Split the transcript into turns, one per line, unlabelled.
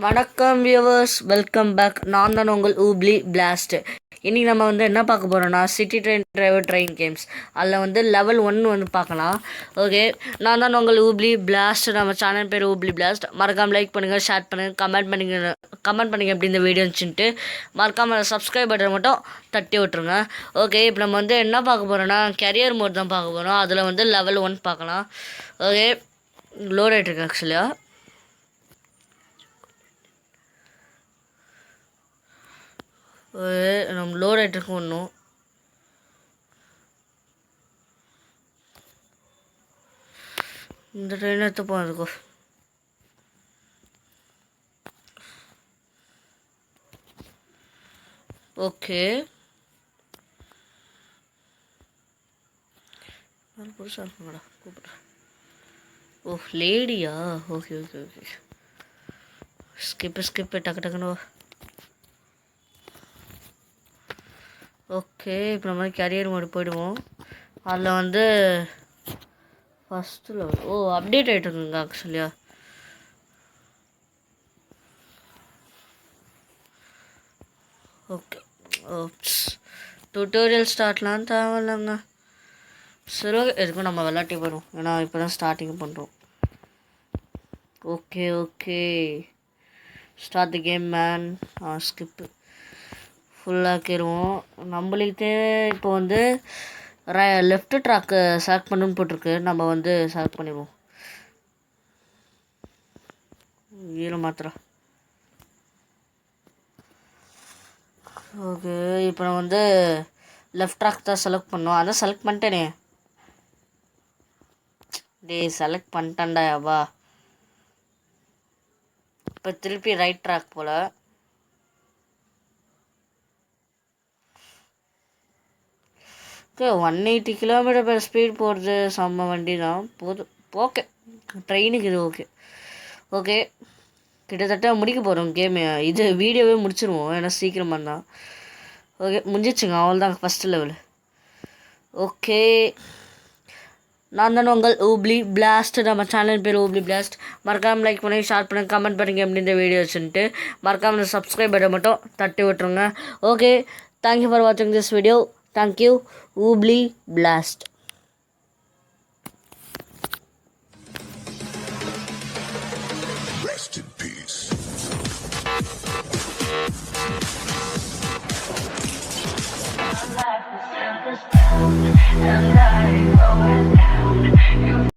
வணக்கம் viewers, welcome back. நான் தான் உங்கள் ஊப்ளி பிளாஸ்ட். இன்றைக்கி நம்ம என்ன பார்க்க போகிறோன்னா சிட்டி ட்ரெயின் கேம்ஸ். அதில் லெவல் 1 பார்க்கலாம். ஓகே, நான் தான் உங்கள் ஊப்ளி பிளாஸ்ட். நம்ம சேனல் பேர் ஊப்ளி பிளாஸ்ட். மறக்காமல் லைக் பண்ணுங்கள், ஷேர் பண்ணுங்கள், கமெண்ட் பண்ணுங்கள் எப்படி இந்த வீடியோ இருந்துச்சுன்ட்டு. மறக்காமல் சப்ஸ்கிரைப் பட்டன் மட்டும் தட்டி விட்ருங்க. ஓகே, இப்போ நம்ம என்ன பார்க்க போகிறோன்னா கரியர் மோட் தான் பார்க்க போகிறோம். அதில் லெவல் 1 பார்க்கலாம். ஓகே, லோட் ஆகிட்டுருக்கு. ஆக்சுவலியாக நம்ம லோட் ஆகிட்டுருக்கு. ஒன்றும் இந்த ட்ரெயின் எடுத்து போகிறதுக்கோ. ஓகே, புதுசாக இருக்குங்கடா, கூப்பிட்றேன். ஓ, லேடியா? ஓகே ஓகே ஓகே, ஸ்கிப்பு டக்கு டக்குன்னு. ஓகே, இப்போ நம்ம கேரியர் மோடு போயிடுவோம். அதில் ஃபஸ்ட்டு லெவல் அப்டேட் ஆகிட்டுருக்குங்க. ஆக்சுவலியாக ஓகே, டுட்டோரியல் ஸ்டார்ட்லாம் தேவையில்லைங்க. சரி, ஓகே, எதுக்கும் நம்ம விளையாட்டி போயிடும். ஏன்னா இப்போ தான் ஸ்டார்டிங் பண்ணுறோம். Okay okay, start the game man. Skip ஃபுல்லாக்கிடுவோம். நம்மளுக்கு இப்போ லெஃப்ட் ட்ராக்கு செலக்ட் பண்ணுன்னு போட்டிருக்கு. நம்ம செலக்ட் பண்ணிடுவோம். ஈர மாத்திரம். ஓகே, இப்போ நான் லெஃப்ட் ட்ராக் தான் செலக்ட் பண்ணோம். அதான் செலக்ட் பண்ணிட்டேனே. செலக்ட் பண்ணிட்டேன்டா வா. இப்போ திருப்பி ரைட் ட்ராக் போல். ஓகே, 180 km/h ஸ்பீட் போகிறது செம்ம வண்டி தான். போதும். ஓகே, ட்ரெயினுக்கு இது ஓகே. ஓகே, கிட்டத்தட்ட முடிக்க போகிறோம் கேமு. இது வீடியோவே முடிச்சிருவோம், ஏன்னா சீக்கிரமாக தான். ஓகே, முடிஞ்சிச்சுங்க. அவ்வளோதான் ஃபஸ்ட்டு லெவலு. ஓகே, நான் தானே உங்கள் ஊப்ளி பிளாஸ்ட். நம்ம சேனல் பேர் ஊப்ளி பிளாஸ்ட். மறக்காமல் லைக் பண்ணி, ஷேர் பண்ணி, கமெண்ட் பண்ணுங்க எப்படி இந்த வீடியோஸ்ன்ட்டு. மறக்காமல் சப்ஸ்கிரைப் பட்டன் மட்டும் தட்டி விட்டுருங்க. ஓகே, தேங்க்யூ ஃபார் வாட்சிங் this video. Thank you, ஊப்ளி Blast.
Rest in peace. Life is